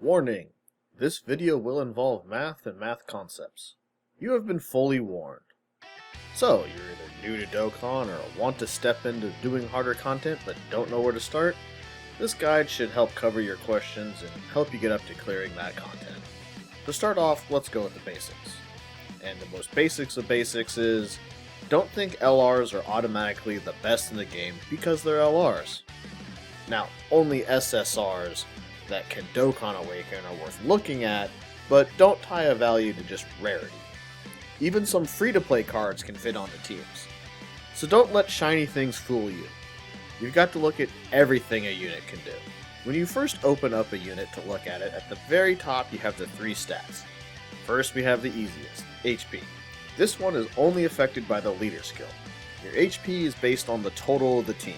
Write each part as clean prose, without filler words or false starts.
Warning! This video will involve math and math concepts. You have been fully warned. So, you're either new to Dokkan or want to step into doing harder content but don't know where to start? This guide should help cover your questions and help you get up to clearing that content. To start off, let's go with the basics. And the most basics of basics is, don't think LRs are automatically the best in the game because they're LRs. Now, only SSRs that can Dokkan Awaken are worth looking at, but don't tie a value to just rarity. Even some free-to-play cards can fit onto teams. So don't let shiny things fool you. You've got to look at everything a unit can do. When you first open up a unit to look at it, at the very top you have the 3 stats. First we have the easiest, HP. This one is only affected by the leader skill. Your HP is based on the total of the team.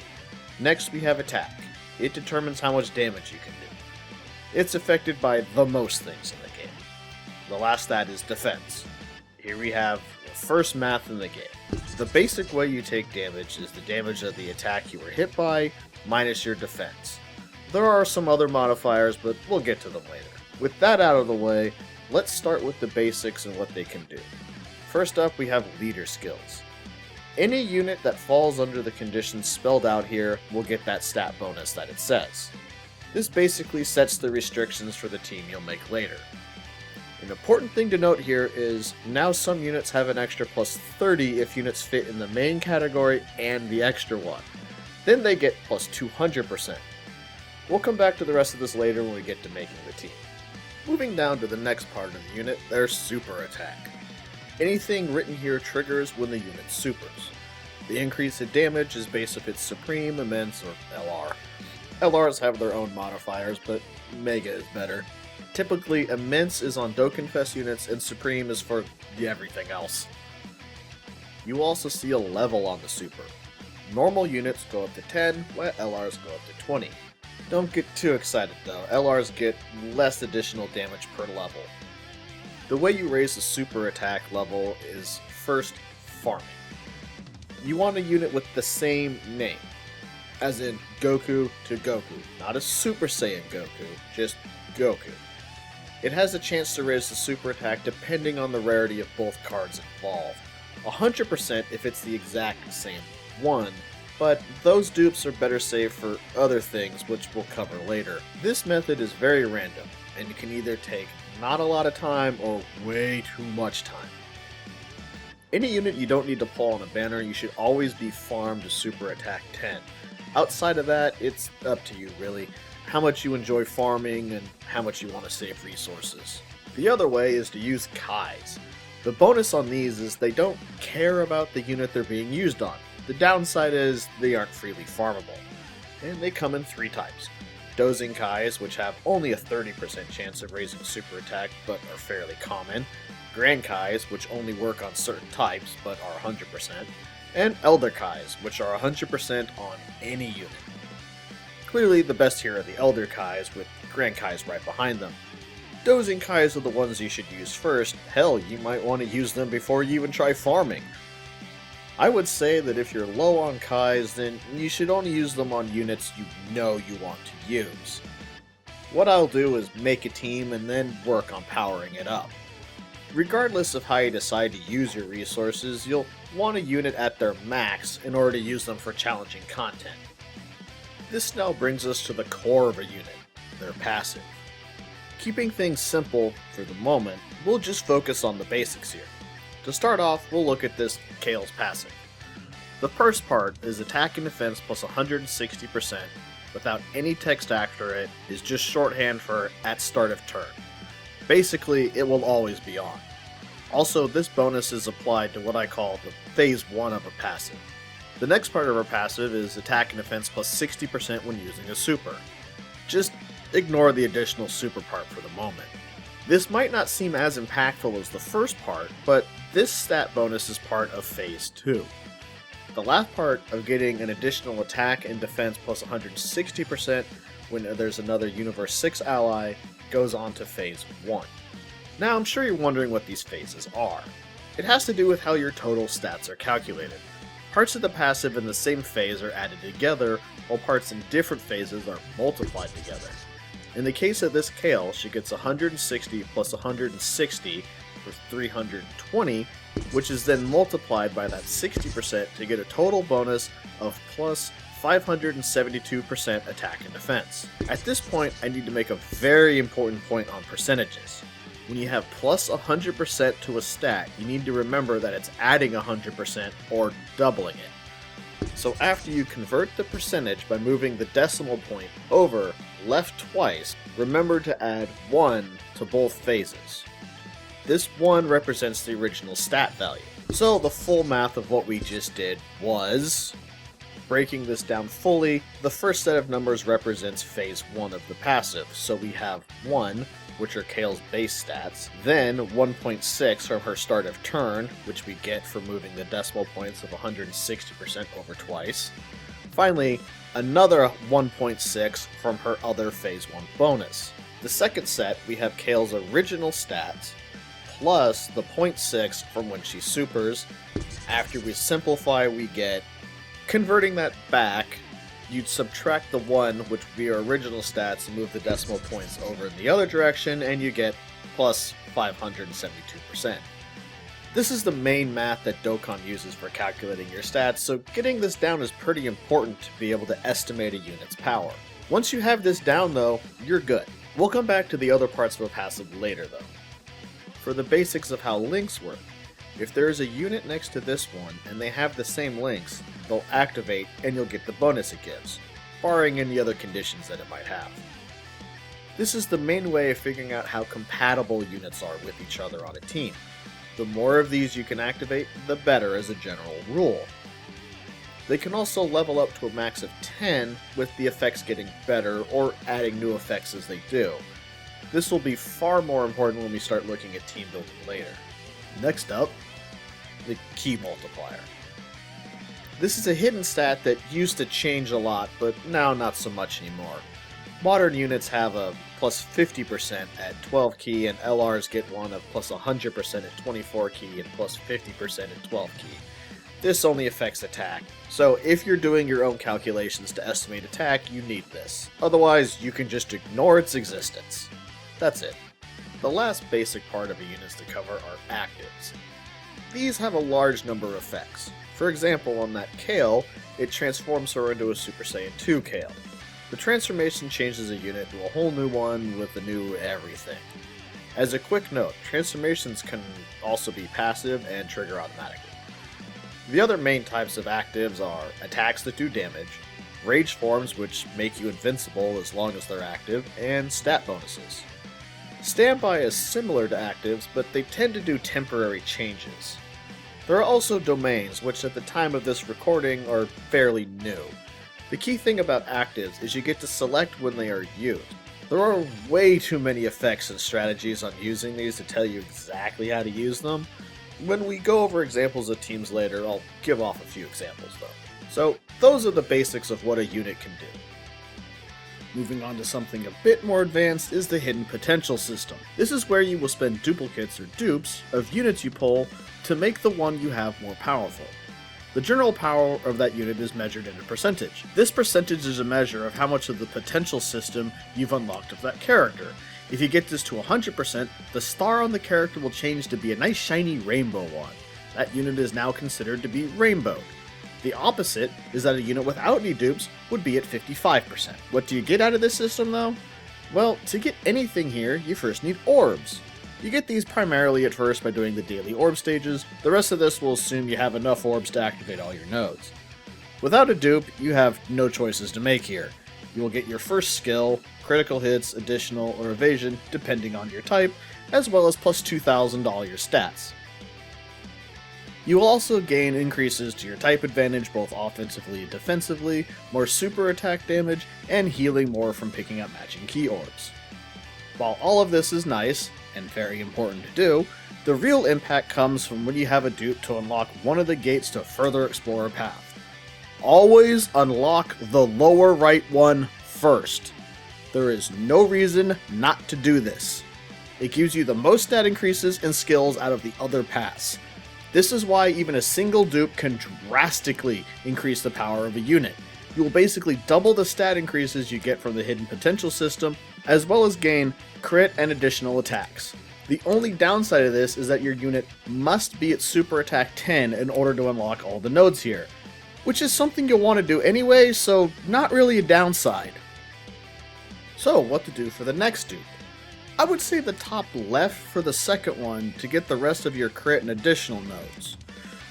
Next we have attack. It determines how much damage you can do. It's affected by the most things in the game. The last stat is defense. Here we have the first math in the game. The basic way you take damage is the damage of the attack you were hit by, minus your defense. There are some other modifiers, but we'll get to them later. With that out of the way, let's start with the basics and what they can do. First up, we have leader skills. Any unit that falls under the conditions spelled out here will get that stat bonus that it says. This basically sets the restrictions for the team you'll make later. An important thing to note here is now some units have an extra plus 30 if units fit in the main category and the extra one. Then they get plus 200%. We'll come back to the rest of this later when we get to making the team. Moving down to the next part of the unit, there's super attack. Anything written here triggers when the unit supers. The increase in damage is based on its Supreme, Immense, or LR. LRs have their own modifiers, but Mega is better. Typically, Immense is on Dokkan Fest units, and Supreme is for everything else. You also see a level on the Super. Normal units go up to 10, while LRs go up to 20. Don't get too excited though, LRs get less additional damage per level. The way you raise the Super attack level is first, farming. You want a unit with the same name, as in Goku to Goku, not a Super Saiyan Goku, just Goku. It has a chance to raise the super attack depending on the rarity of both cards involved. 100% if it's the exact same one, but those dupes are better saved for other things which we'll cover later. This method is very random, and it can either take not a lot of time or way too much time. Any unit you don't need to pull on a banner, you should always be farmed to super attack 10. Outside of that, it's up to you really, how much you enjoy farming and how much you want to save resources. The other way is to use Kais. The bonus on these is they don't care about the unit they're being used on. The downside is they aren't freely farmable. And they come in 3 types. Dozing Kais, which have only a 30% chance of raising super attack but are fairly common. Grand Kais, which only work on certain types but are 100%. And Elder Kais, which are 100% on any unit. Clearly, the best here are the Elder Kais, with Grand Kais right behind them. Dozing Kais are the ones you should use first. Hell, you might want to use them before you even try farming. I would say that if you're low on Kais, then you should only use them on units you know you want to use. What I'll do is make a team and then work on powering it up. Regardless of how you decide to use your resources, you'll want a unit at their max in order to use them for challenging content. This now brings us to the core of a unit, their passive. Keeping things simple for the moment, we'll just focus on the basics here. To start off, we'll look at this Kale's passive. The first part is attack and defense plus 160% without any text after it is just shorthand for at start of turn. Basically, it will always be on. Also, this bonus is applied to what I call the phase 1 of a passive. The next part of our passive is attack and defense plus 60% when using a super. Just ignore the additional super part for the moment. This might not seem as impactful as the first part, but this stat bonus is part of phase 2. The last part of getting an additional attack and defense plus 160% when there's another Universe 6 ally goes on to phase 1. Now I'm sure you're wondering what these phases are. It has to do with how your total stats are calculated. Parts of the passive in the same phase are added together, while parts in different phases are multiplied together. In the case of this Kale, she gets 160 plus 160 for 320, which is then multiplied by that 60% to get a total bonus of plus 572% attack and defense. At this point, I need to make a very important point on percentages. When you have plus 100% to a stat, you need to remember that it's adding 100% or doubling it. So after you convert the percentage by moving the decimal point over left twice, remember to add 1 to both phases. This 1 represents the original stat value. So the full math of what we just did was, breaking this down fully, the first set of numbers represents phase 1 of the passive. So we have 1, which are Kale's base stats, then 1.6 from her start of turn, which we get from moving the decimal points of 160% over twice. Finally, another 1.6 from her other phase 1 bonus. The second set, we have Kale's original stats, plus the 0.6 from when she supers. After we simplify, we get, converting that back, you'd subtract the 1, which would be your original stats, and move the decimal points over in the other direction, and you get plus 572%. This is the main math that Dokkan uses for calculating your stats, so getting this down is pretty important to be able to estimate a unit's power. Once you have this down though, you're good. We'll come back to the other parts of a passive later though. For the basics of how links work, if there is a unit next to this one and they have the same links, they'll activate and you'll get the bonus it gives, barring any other conditions that it might have. This is the main way of figuring out how compatible units are with each other on a team. The more of these you can activate, the better as a general rule. They can also level up to a max of 10 with the effects getting better or adding new effects as they do. This will be far more important when we start looking at team building later. Next up, the Ki multiplier. This is a hidden stat that used to change a lot, but now not so much anymore. Modern units have a plus 50% at 12 Ki, and LRs get one of plus 100% at 24 Ki and plus 50% at 12 Ki. This only affects attack, so if you're doing your own calculations to estimate attack, you need this. Otherwise, you can just ignore its existence. That's it. The last basic part of a unit to cover are actives. These have a large number of effects. For example, on that Kale, it transforms her into a Super Saiyan 2 Kale. The transformation changes a unit to a whole new one with a new everything. As a quick note, transformations can also be passive and trigger automatically. The other main types of actives are attacks that do damage, rage forms which make you invincible as long as they're active, and stat bonuses. Standby is similar to actives, but they tend to do temporary changes. There are also domains, which at the time of this recording are fairly new. The key thing about actives is you get to select when they are used. There are way too many effects and strategies on using these to tell you exactly how to use them. When we go over examples of teams later, I'll give off a few examples though. So those are the basics of what a unit can do. Moving on to something a bit more advanced is the hidden potential system. This is where you will spend duplicates or dupes of units you pull to make the one you have more powerful. The general power of that unit is measured in a percentage. This percentage is a measure of how much of the potential system you've unlocked of that character. If you get this to 100%, the star on the character will change to be a nice shiny rainbow one. That unit is now considered to be rainbowed. The opposite is that a unit without any dupes would be at 55%. What do you get out of this system though? Well, to get anything here, you first need orbs. You get these primarily at first by doing the daily orb stages. The rest of this will assume you have enough orbs to activate all your nodes. Without a dupe, you have no choices to make here. You will get your first skill, critical hits, additional, or evasion, depending on your type, as well as plus 2,000 to all your stats. You will also gain increases to your type advantage both offensively and defensively, more super attack damage, and healing more from picking up matching key orbs. While all of this is nice, and very important to do, the real impact comes from when you have a dupe to unlock one of the gates to further explore a path. Always unlock the lower right one first. There is no reason not to do this. It gives you the most stat increases and skills out of the other paths. This is why even a single dupe can drastically increase the power of a unit. You will basically double the stat increases you get from the hidden potential system as well as gain crit and additional attacks. The only downside of this is that your unit must be at super attack 10 in order to unlock all the nodes here, which is something you'll want to do anyway, so not really a downside. So what to do for the next dupe? I would say the top left for the second one to get the rest of your crit and additional nodes.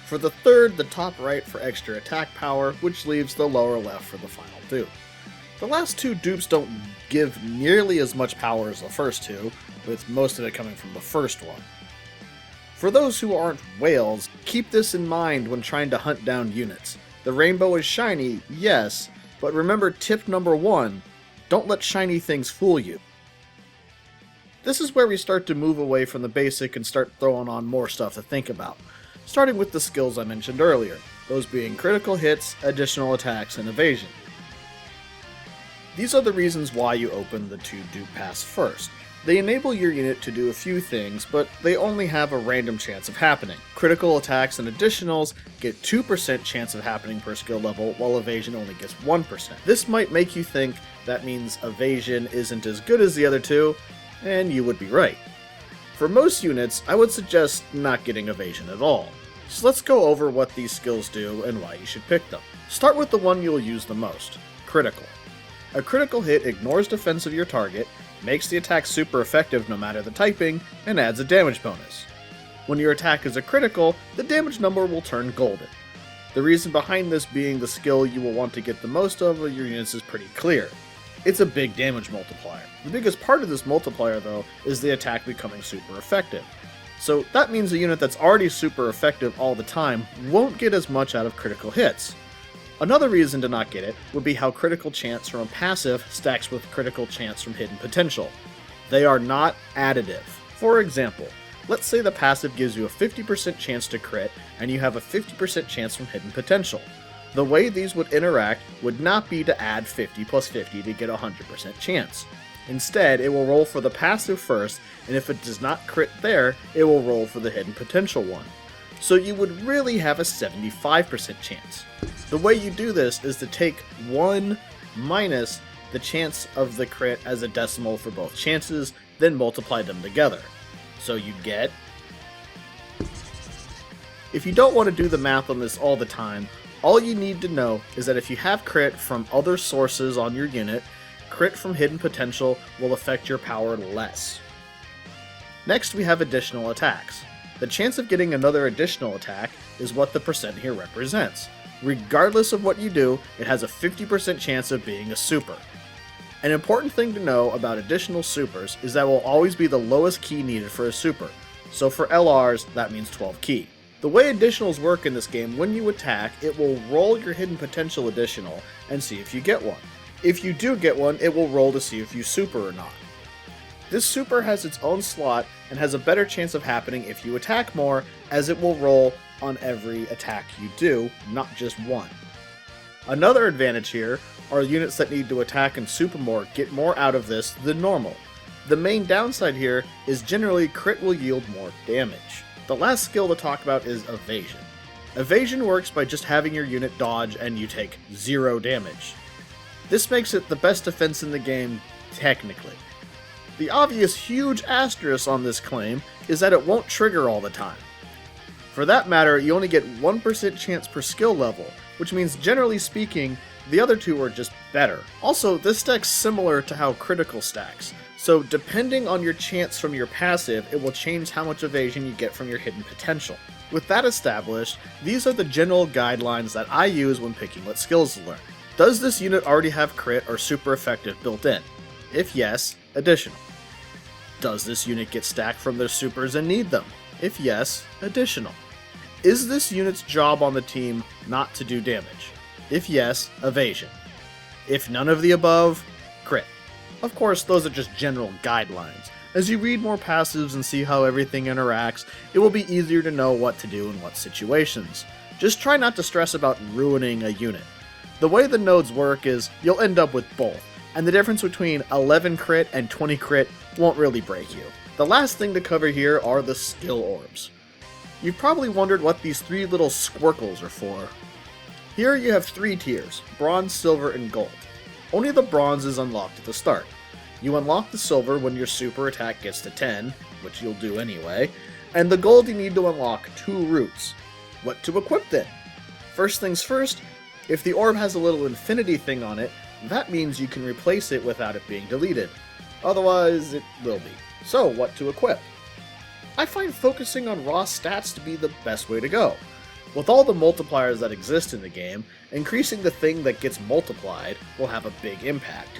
For the third, the top right for extra attack power, which leaves the lower left for the final dupe. The last two dupes don't give nearly as much power as the first two, with most of it coming from the first one. For those who aren't whales, keep this in mind when trying to hunt down units. The rainbow is shiny, yes, but remember tip number 1, don't let shiny things fool you. This is where we start to move away from the basic and start throwing on more stuff to think about, starting with the skills I mentioned earlier, those being critical hits, additional attacks, and evasion. These are the reasons why you open the 2 dupe paths first. They enable your unit to do a few things, but they only have a random chance of happening. Critical attacks and additionals get 2% chance of happening per skill level, while evasion only gets 1%. This might make you think that means evasion isn't as good as the other two, and you would be right. For most units, I would suggest not getting evasion at all. So let's go over what these skills do and why you should pick them. Start with the one you'll use the most, critical. A critical hit ignores defense of your target, makes the attack super effective no matter the typing, and adds a damage bonus. When your attack is a critical, the damage number will turn golden. The reason behind this being the skill you will want to get the most of your units is pretty clear. It's a big damage multiplier. The biggest part of this multiplier, though, is the attack becoming super effective. So that means a unit that's already super effective all the time won't get as much out of critical hits. Another reason to not get it would be how critical chance from a passive stacks with critical chance from hidden potential. They are not additive. For example, let's say the passive gives you a 50% chance to crit and you have a 50% chance from hidden potential. The way these would interact would not be to add 50 plus 50 to get a 100% chance. Instead, it will roll for the passive first, and if it does not crit there, it will roll for the hidden potential one. So you would really have a 75% chance. The way you do this is to take 1 minus the chance of the crit as a decimal for both chances, then multiply them together. So you get... If you don't want to do the math on this all the time, all you need to know is that if you have crit from other sources on your unit, crit from hidden potential will affect your power less. Next we have additional attacks. The chance of getting another additional attack is what the percent here represents. Regardless of what you do, it has a 50% chance of being a super. An important thing to know about additional supers is that will always be the lowest key needed for a super. So for LRs, that means 12 key. The way additionals work in this game, when you attack, it will roll your hidden potential additional and see if you get one. If you do get one, it will roll to see if you super or not. This super has its own slot and has a better chance of happening if you attack more, as it will roll on every attack you do, not just one. Another advantage here are units that need to attack and super more get more out of this than normal. The main downside here is generally crit will yield more damage. The last skill to talk about is evasion. Evasion works by just having your unit dodge and you take 0 damage. This makes it the best defense in the game, technically. The obvious huge asterisk on this claim is that it won't trigger all the time. For that matter, you only get 1% chance per skill level, which means generally speaking, the other two are just better. Also, this stack's similar to how critical stacks, so depending on your chance from your passive, it will change how much evasion you get from your hidden potential. With that established, these are the general guidelines that I use when picking what skills to learn. Does this unit already have crit or super effective built in? If yes, additional. Does this unit get stacked from their supers and need them? If yes, additional. Is this unit's job on the team not to do damage? If yes, evasion. If none of the above, crit. Of course, those are just general guidelines. As you read more passives and see how everything interacts, it will be easier to know what to do in what situations. Just try not to stress about ruining a unit. The way the nodes work is you'll end up with both, and the difference between 11 crit and 20 crit won't really break you. The last thing to cover here are the skill orbs. You've probably wondered what these 3 little squircles are for. Here you have 3 tiers, bronze, silver, and gold. Only the bronze is unlocked at the start. You unlock the silver when your super attack gets to 10, which you'll do anyway, and the gold you need to unlock 2 roots. What to equip then? First things first, if the orb has a little infinity thing on it, that means you can replace it without it being deleted. Otherwise, it will be. So, what to equip? I find focusing on raw stats to be the best way to go. With all the multipliers that exist in the game, increasing the thing that gets multiplied will have a big impact.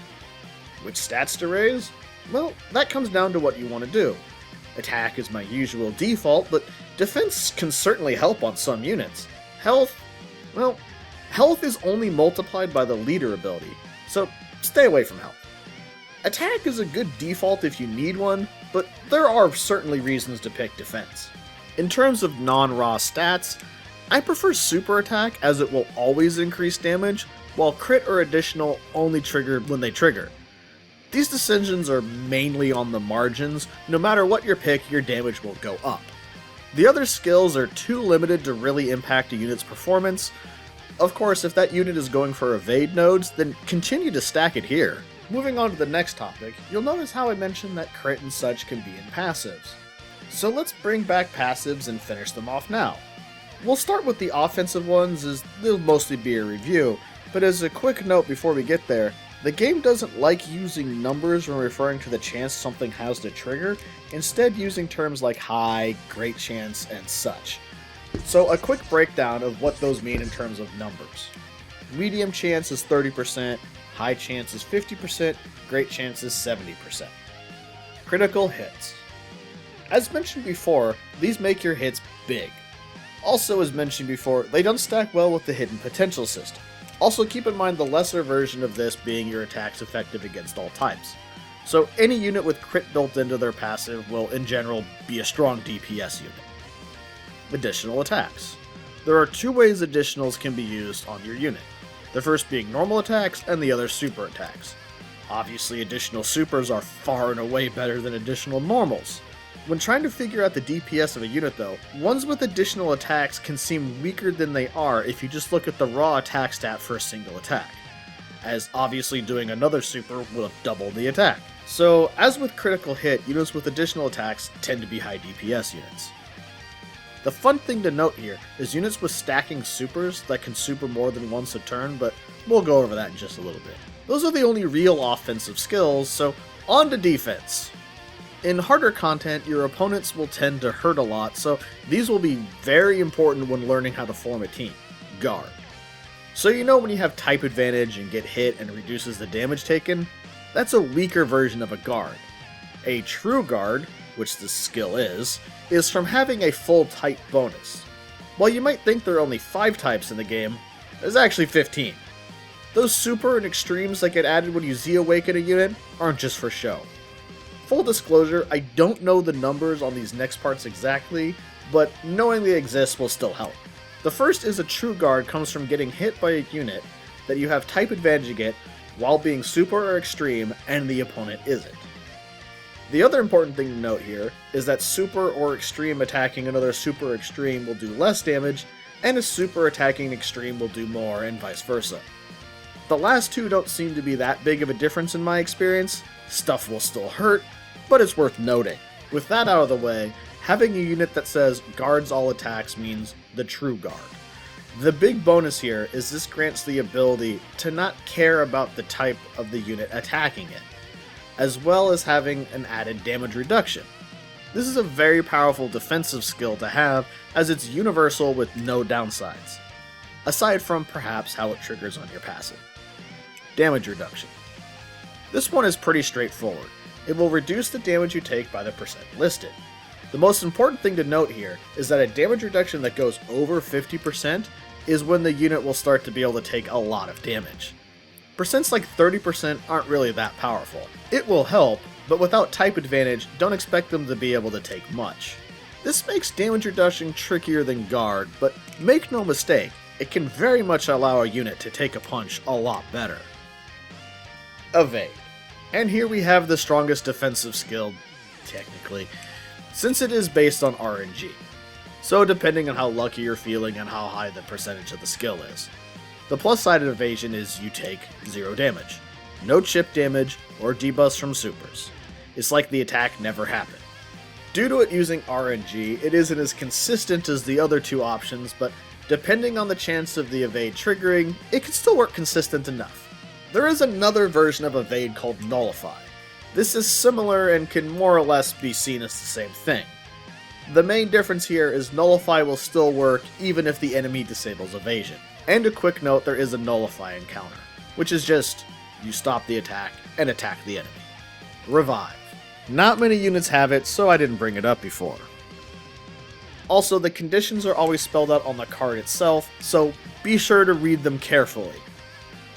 Which stats to raise? Well, that comes down to what you want to do. Attack is my usual default, but defense can certainly help on some units. Health? Well, health is only multiplied by the leader ability, so stay away from health. Attack is a good default if you need one, but there are certainly reasons to pick defense. In terms of non-raw stats, I prefer super attack as it will always increase damage, while crit or additional only trigger when they trigger. These decisions are mainly on the margins. No matter what your pick, your damage will go up. The other skills are too limited to really impact a unit's performance. Of course, if that unit is going for evade nodes, then continue to stack it here. Moving on to the next topic, you'll notice how I mentioned that crit and such can be in passives. So let's bring back passives and finish them off now. We'll start with the offensive ones, as they'll mostly be a review, but as a quick note before we get there, the game doesn't like using numbers when referring to the chance something has to trigger, instead using terms like high, great chance, and such. So a quick breakdown of what those mean in terms of numbers. Medium chance is 30%, high chance is 50%, great chance is 70%. Critical hits. As mentioned before, these make your hits big. Also, as mentioned before, they don't stack well with the hidden potential system. Also, keep in mind the lesser version of this being your attacks effective against all types. So any unit with crit built into their passive will, in general, be a strong DPS unit. Additional attacks. There are 2 ways additionals can be used on your unit. The first being normal attacks, and the other super attacks. Obviously, additional supers are far and away better than additional normals. When trying to figure out the DPS of a unit though, ones with additional attacks can seem weaker than they are if you just look at the raw attack stat for a single attack, as obviously doing another super will double the attack. So, as with critical hit, units with additional attacks tend to be high DPS units. The fun thing to note here is units with stacking supers that can super more than once a turn, but we'll go over that in just a little bit. Those are the only real offensive skills, so on to defense. In harder content, your opponents will tend to hurt a lot, so these will be very important when learning how to form a team. Guard. So you know when you have type advantage and get hit and reduces the damage taken? That's a weaker version of a guard. A true guard, which this skill is from having a full type bonus. While you might think there are only 5 types in the game, there's actually 15. Those super and extremes that get added when you Z-awaken a unit aren't just for show. Full disclosure, I don't know the numbers on these next parts exactly, but knowing they exist will still help. The first is a true guard comes from getting hit by a unit that you have type advantage against while being super or extreme and the opponent isn't. The other important thing to note here is that super or extreme attacking another super or extreme will do less damage, and a super attacking extreme will do more, and vice versa. The last 2 don't seem to be that big of a difference in my experience. Stuff will still hurt, but it's worth noting. With that out of the way, having a unit that says guards all attacks means the true guard. The big bonus here is this grants the ability to not care about the type of the unit attacking it, as well as having an added damage reduction. This is a very powerful defensive skill to have, as it's universal with no downsides, aside from perhaps how it triggers on your passive. Damage reduction. This one is pretty straightforward. It will reduce the damage you take by the percent listed. The most important thing to note here is that a damage reduction that goes over 50% is when the unit will start to be able to take a lot of damage. Percents like 30% aren't really that powerful. It will help, but without type advantage, don't expect them to be able to take much. This makes damage reduction trickier than guard, but make no mistake, it can very much allow a unit to take a punch a lot better. Evade. And here we have the strongest defensive skill, technically, since it is based on RNG. So depending on how lucky you're feeling and how high the percentage of the skill is. The plus side of evasion is you take 0 damage. no chip damage, or debuffs from supers. It's like the attack never happened. Due to it using RNG, it isn't as consistent as the other two options, but depending on the chance of the evade triggering, it can still work consistent enough. There is another version of evade called Nullify. This is similar and can more or less be seen as the same thing. The main difference here is Nullify will still work even if the enemy disables evasion. And a quick note, there is a Nullify encounter, which is just, you stop the attack and attack the enemy. Revive. Not many units have it, so I didn't bring it up before. Also, the conditions are always spelled out on the card itself, so be sure to read them carefully.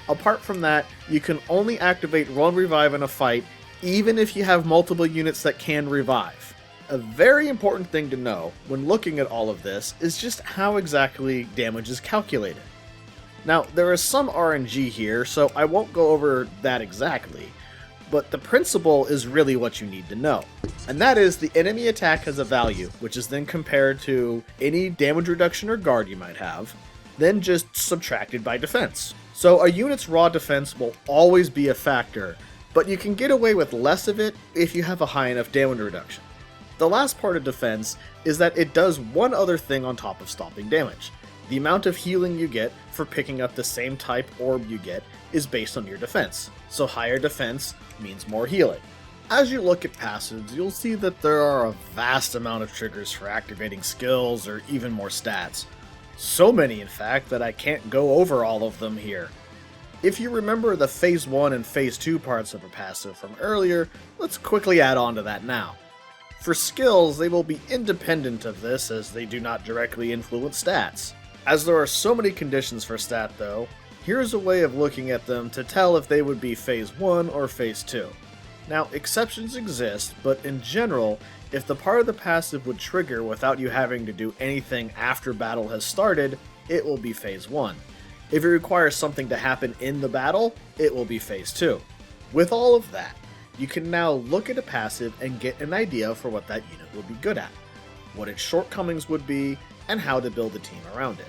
Apart from that, you can only activate one revive in a fight, even if you have multiple units that can revive. A very important thing to know when looking at all of this is just how exactly damage is calculated. Now, there is some RNG here, so I won't go over that exactly, but the principle is really what you need to know. And that is the enemy attack has a value, which is then compared to any damage reduction or guard you might have, then just subtracted by defense. So a unit's raw defense will always be a factor, but you can get away with less of it if you have a high enough damage reduction. The last part of defense is that it does one other thing on top of stopping damage. The amount of healing you get for picking up the same type orb you get is based on your defense, so higher defense means more healing. As you look at passives, you'll see that there are a vast amount of triggers for activating skills or even more stats. So many, in fact, that I can't go over all of them here. If you remember the Phase 1 and Phase 2 parts of a passive from earlier, let's quickly add on to that now. For skills, they will be independent of this as they do not directly influence stats. As there are so many conditions for stat though, here's a way of looking at them to tell if they would be Phase 1 or Phase 2. Now, exceptions exist, but in general, if the part of the passive would trigger without you having to do anything after battle has started, it will be Phase 1. If it requires something to happen in the battle, it will be Phase 2. With all of that, you can now look at a passive and get an idea for what that unit will be good at, what its shortcomings would be, and how to build a team around it.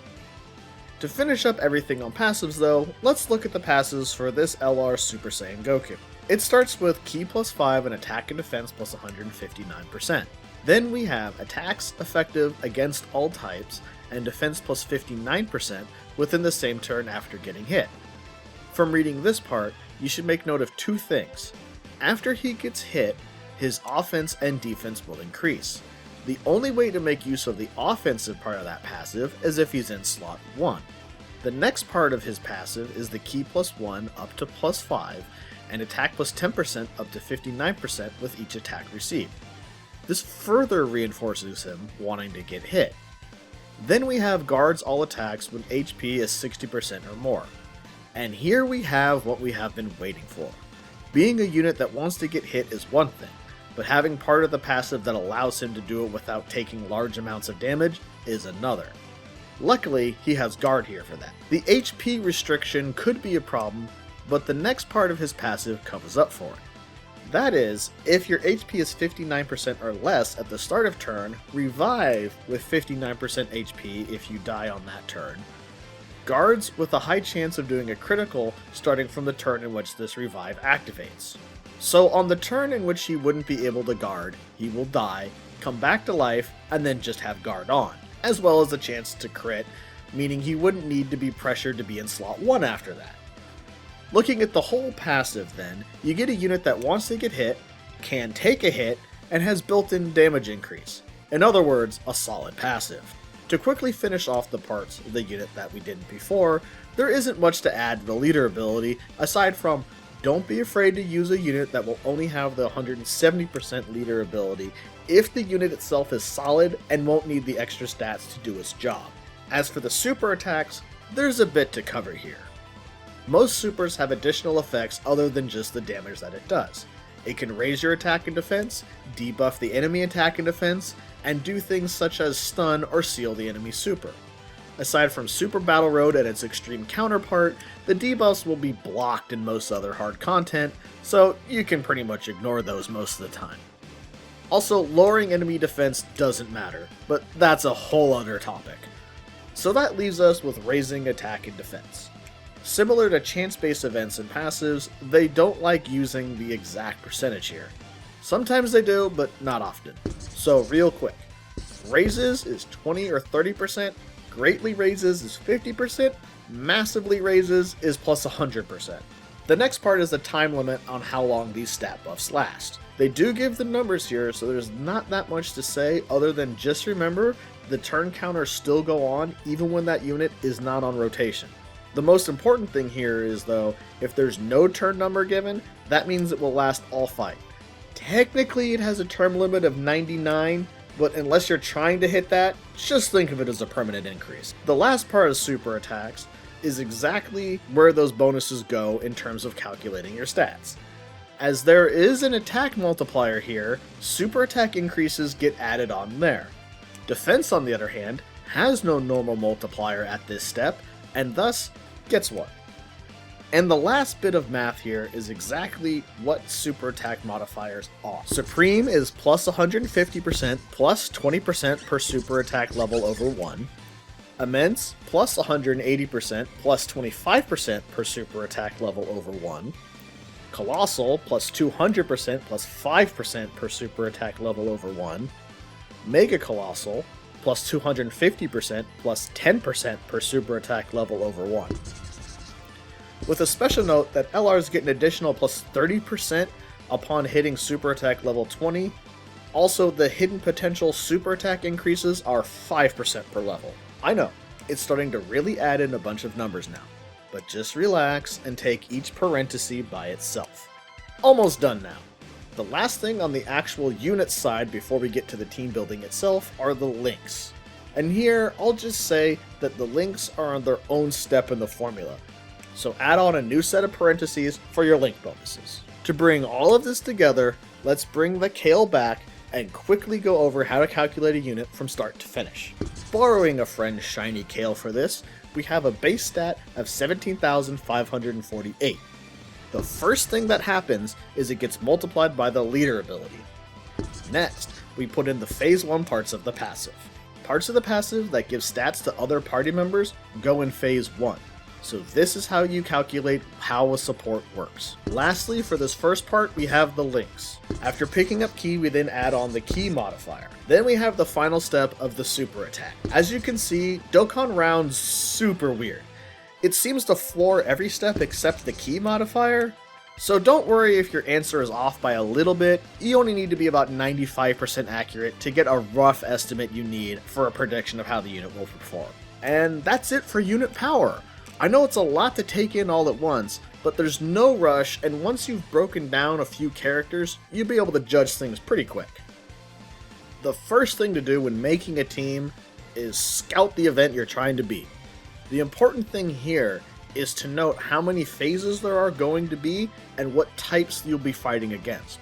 To finish up everything on passives though, let's look at the passives for this LR Super Saiyan Goku. It starts with Ki plus 5 and attack and defense plus 159%. Then we have attacks effective against all types and defense plus 59% within the same turn after getting hit. From reading this part, you should make note of two things. After he gets hit, his offense and defense will increase. The only way to make use of the offensive part of that passive is if he's in slot 1. The next part of his passive is the Ki plus 1 up to plus 5, and attack plus 10% up to 59% with each attack received. This further reinforces him wanting to get hit. Then we have guards all attacks when HP is 60% or more. And here we have what we have been waiting for. Being a unit that wants to get hit is one thing, but having part of the passive that allows him to do it without taking large amounts of damage is another. Luckily, he has guard here for that. The HP restriction could be a problem, but the next part of his passive covers up for it. That is, if your HP is 59% or less at the start of turn, revive with 59% HP if you die on that turn. Guards with a high chance of doing a critical starting from the turn in which this revive activates. So on the turn in which he wouldn't be able to guard, he will die, come back to life, and then just have guard on, as well as a chance to crit, meaning he wouldn't need to be pressured to be in slot 1 after that. Looking at the whole passive then, you get a unit that wants to get hit, can take a hit, and has built-in damage increase. In other words, a solid passive. To quickly finish off the parts of the unit that we didn't before, there isn't much to add to the leader ability, aside from don't be afraid to use a unit that will only have the 170% leader ability if the unit itself is solid and won't need the extra stats to do its job. As for the super attacks, there's a bit to cover here. Most supers have additional effects other than just the damage that it does. It can raise your attack and defense, debuff the enemy attack and defense, and do things such as stun or seal the enemy super. Aside from Super Battle Road and its extreme counterpart, the debuffs will be blocked in most other hard content, so you can pretty much ignore those most of the time. Also, lowering enemy defense doesn't matter, but that's a whole other topic. So that leaves us with raising attack and defense. Similar to chance-based events and passives, they don't like using the exact percentage here. Sometimes they do, but not often. So real quick, raises is 20 or 30%, greatly raises is 50%, massively raises is plus 100%. The next part is the time limit on how long these stat buffs last. They do give the numbers here, so there's not that much to say other than just remember the turn counters still go on even when that unit is not on rotation. The most important thing here is though, if there's no turn number given, that means it will last all fight. Technically it has a term limit of 99, but unless you're trying to hit that, just think of it as a permanent increase. The last part of super attacks is exactly where those bonuses go in terms of calculating your stats. As there is an attack multiplier here, super attack increases get added on there. Defense, on the other hand, has no normal multiplier at this step, and thus gets one. And the last bit of math here is exactly what super attack modifiers are. Supreme is plus 150% plus 20% per super attack level over 1. Immense plus 180% plus 25% per super attack level over 1. Colossal plus 200% plus 5% per super attack level over 1. Mega Colossal plus 250% plus 10% per super attack level over 1. With a special note that LRs get an additional plus 30% upon hitting super attack level 20. Also, the hidden potential super attack increases are 5% per level. I know, it's starting to really add in a bunch of numbers now, but just relax and take each parenthesis by itself. Almost done now. The last thing on the actual unit side before we get to the team building itself are the links. And here, I'll just say that the links are on their own step in the formula, so add on a new set of parentheses for your link bonuses. To bring all of this together, let's bring the Kale back and quickly go over how to calculate a unit from start to finish. Borrowing a friend's shiny Kale for this, we have a base stat of 17,548. The first thing that happens is it gets multiplied by the leader ability. Next, we put in the phase 1 parts of the passive. Parts of the passive that give stats to other party members go in phase 1. So this is how you calculate how a support works. Lastly, for this first part, we have the links. After picking up key, we then add on the key modifier. Then we have the final step of the super attack. As you can see, Dokkan rounds super weird. It seems to floor every step except the key modifier. So don't worry if your answer is off by a little bit, you only need to be about 95% accurate to get a rough estimate you need for a prediction of how the unit will perform. And that's it for unit power. I know it's a lot to take in all at once, but there's no rush, and once you've broken down a few characters, you'll be able to judge things pretty quick. The first thing to do when making a team is scout the event you're trying to beat. The important thing here is to note how many phases there are going to be and what types you'll be fighting against.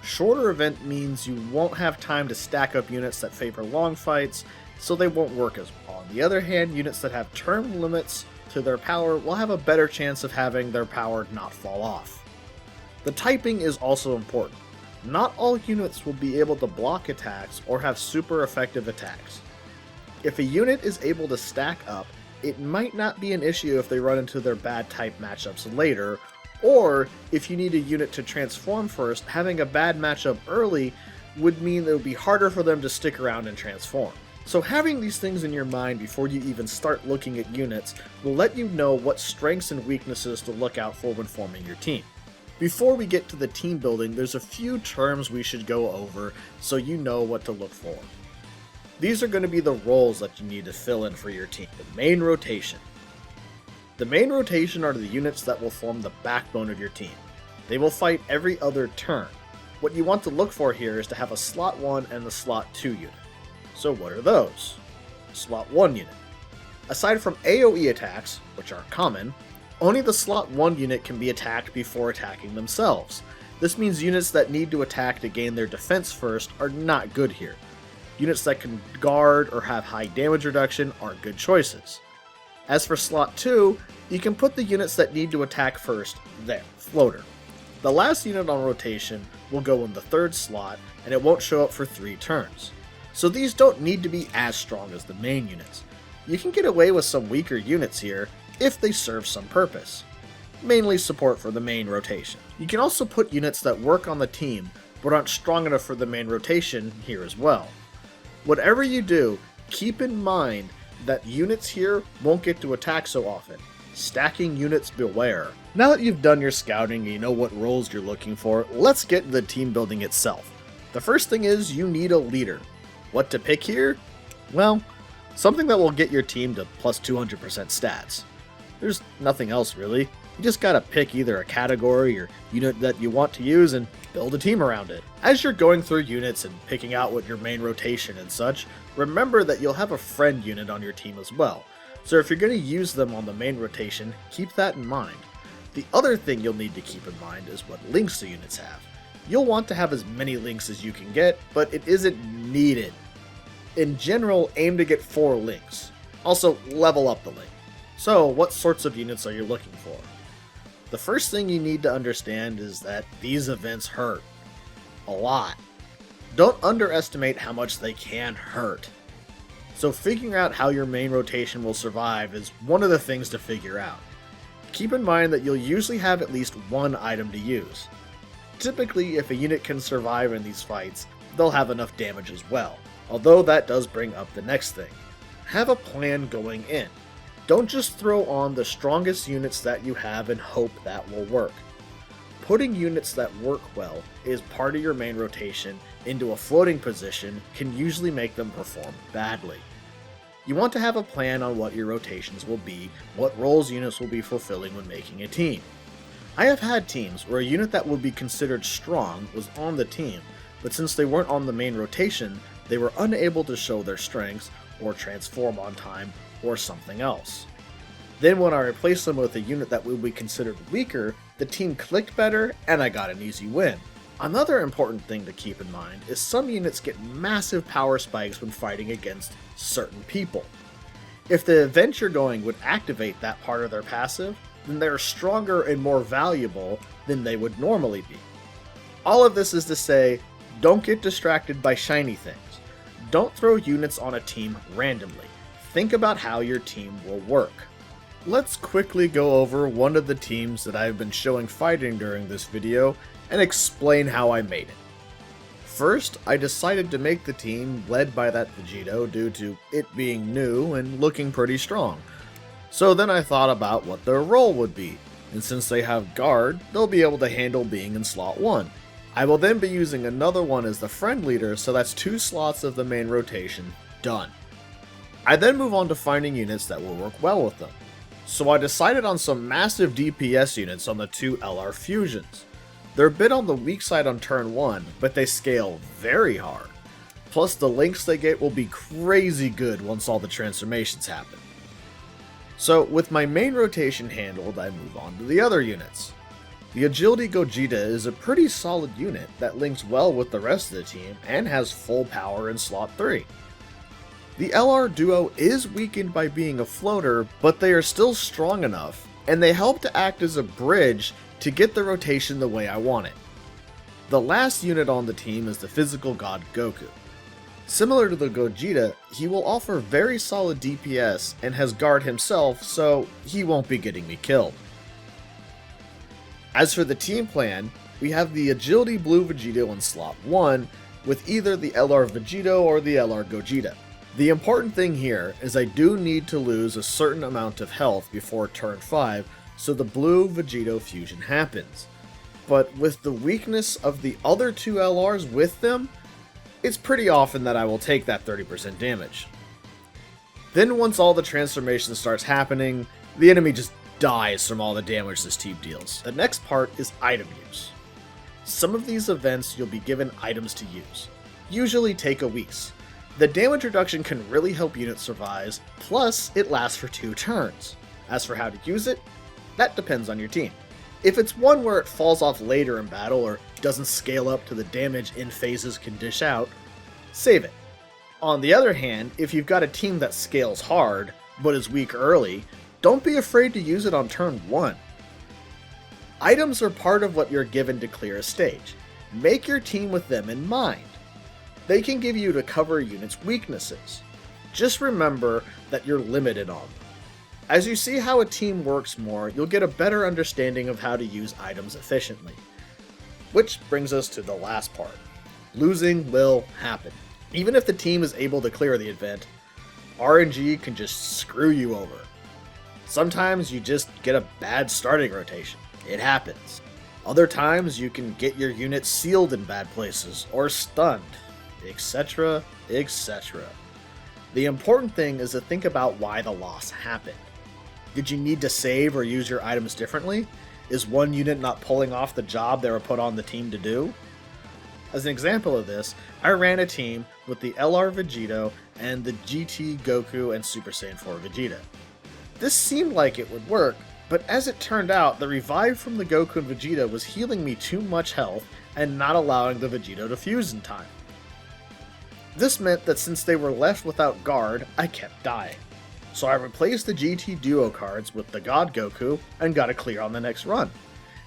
Shorter event means you won't have time to stack up units that favor long fights, so they won't work as well. On the other hand, units that have term limits to their power will have a better chance of having their power not fall off. The typing is also important. Not all units will be able to block attacks or have super effective attacks. If a unit is able to stack up, it might not be an issue if they run into their bad type matchups later, or if you need a unit to transform first, having a bad matchup early would mean it would be harder for them to stick around and transform. So having these things in your mind before you even start looking at units will let you know what strengths and weaknesses to look out for when forming your team. Before we get to the team building, there's a few terms we should go over so you know what to look for. These are going to be the roles that you need to fill in for your team. The main rotation. The main rotation are the units that will form the backbone of your team. They will fight every other turn. What you want to look for here is to have a slot 1 and a slot 2 unit. So what are those? Slot 1 unit. Aside from AoE attacks, which are common, only the slot 1 unit can be attacked before attacking themselves. This means units that need to attack to gain their defense first are not good here. Units that can guard or have high damage reduction are good choices. As for slot 2, you can put the units that need to attack first there, floater. The last unit on rotation will go in the 3rd slot, and it won't show up for 3 turns. So these don't need to be as strong as the main units. You can get away with some weaker units here, if they serve some purpose. Mainly support for the main rotation. You can also put units that work on the team but aren't strong enough for the main rotation here as well. Whatever you do, keep in mind that units here won't get to attack so often. Stacking units beware. Now that you've done your scouting and you know what roles you're looking for, let's get to the team building itself. The first thing is you need a leader. What to pick here? Well, something that will get your team to plus 200% stats. There's nothing else really. You just gotta pick either a category or unit that you want to use and build a team around it. As you're going through units and picking out what your main rotation and such, remember that you'll have a friend unit on your team as well. So if you're going to use them on the main rotation, keep that in mind. The other thing you'll need to keep in mind is what links the units have. You'll want to have as many links as you can get, but it isn't needed. In general, aim to get 4 links. Also, level up the link. So, what sorts of units are you looking for? The first thing you need to understand is that these events hurt. A lot. Don't underestimate how much they can hurt. So figuring out how your main rotation will survive is one of the things to figure out. Keep in mind that you'll usually have at least one item to use. Typically, if a unit can survive in these fights, they'll have enough damage as well. Although that does bring up the next thing. Have a plan going in. Don't just throw on the strongest units that you have and hope that will work. Putting units that work well is part of your main rotation into a floating position can usually make them perform badly. You want to have a plan on what your rotations will be, what roles units will be fulfilling when making a team. I have had teams where a unit that would be considered strong was on the team, but since they weren't on the main rotation, they were unable to show their strengths or transform on time or something else. Then when I replaced them with a unit that would be considered weaker, the team clicked better and I got an easy win. Another important thing to keep in mind is some units get massive power spikes when fighting against certain people. If the event you're going would activate that part of their passive, then they're stronger and more valuable than they would normally be. All of this is to say, don't get distracted by shiny things. Don't throw units on a team randomly. Think about how your team will work. Let's quickly go over one of the teams that I've been showing fighting during this video and explain how I made it. First, I decided to make the team led by that Vegito due to it being new and looking pretty strong. So then I thought about what their role would be, and since they have guard, they'll be able to handle being in slot 1. I will then be using another one as the friend leader, so that's 2 slots of the main rotation done. I then move on to finding units that will work well with them. So I decided on some massive DPS units on the 2 LR fusions. They're a bit on the weak side on turn 1, but they scale very hard. Plus the links they get will be crazy good once all the transformations happen. So with my main rotation handled, I move on to the other units. The Agility Gogeta is a pretty solid unit that links well with the rest of the team and has full power in slot 3. The LR duo is weakened by being a floater, but they are still strong enough, and they help to act as a bridge to get the rotation the way I want it. The last unit on the team is the Physical God Goku. Similar to the Gogeta, he will offer very solid DPS and has guard himself, so he won't be getting me killed. As for the team plan, we have the Agility Blue Vegito in slot 1, with either the LR Vegito or the LR Gogeta. The important thing here is I do need to lose a certain amount of health before turn 5, so the Blue Vegito fusion happens. But with the weakness of the other 2 LRs with them, it's pretty often that I will take that 30% damage. Then once all the transformation starts happening, the enemy just dies from all the damage this team deals. The next part is item use. Some of these events you'll be given items to use. Usually take a Whis. The damage reduction can really help units survive, plus it lasts for 2 turns. As for how to use it, that depends on your team. If it's one where it falls off later in battle or doesn't scale up to the damage in phases can dish out, save it. On the other hand, if you've got a team that scales hard, but is weak early, don't be afraid to use it on turn 1. Items are part of what you're given to clear a stage. Make your team with them in mind. They can give you to cover a unit's weaknesses. Just remember that you're limited on them. As you see how a team works more, you'll get a better understanding of how to use items efficiently. Which brings us to the last part. Losing will happen. Even if the team is able to clear the event, RNG can just screw you over. Sometimes you just get a bad starting rotation. It happens. Other times you can get your unit sealed in bad places, or stunned, etc., etc. The important thing is to think about why the loss happened. Did you need to save or use your items differently? Is one unit not pulling off the job they were put on the team to do? As an example of this, I ran a team with the LR Vegito and the GT Goku and Super Saiyan 4 Vegeta. This seemed like it would work, but as it turned out, the revive from the Goku and Vegeta was healing me too much health and not allowing the Vegito to fuse in time. This meant that since they were left without guard, I kept dying. So I replaced the GT Duo cards with the God Goku and got a clear on the next run.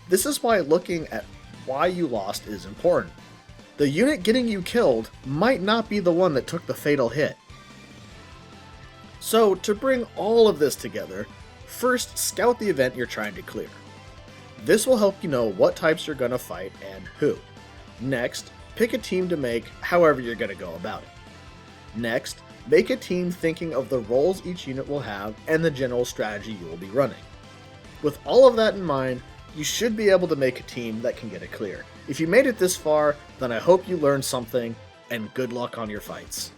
This is why looking at why you lost is important. The unit getting you killed might not be the one that took the fatal hit. So to bring all of this together, first scout the event you're trying to clear. This will help you know what types you're going to fight and who. Next, pick a team to make however you're going to go about it. Next, make a team thinking of the roles each unit will have and the general strategy you will be running. With all of that in mind, you should be able to make a team that can get it clear. If you made it this far, then I hope you learned something, and good luck on your fights.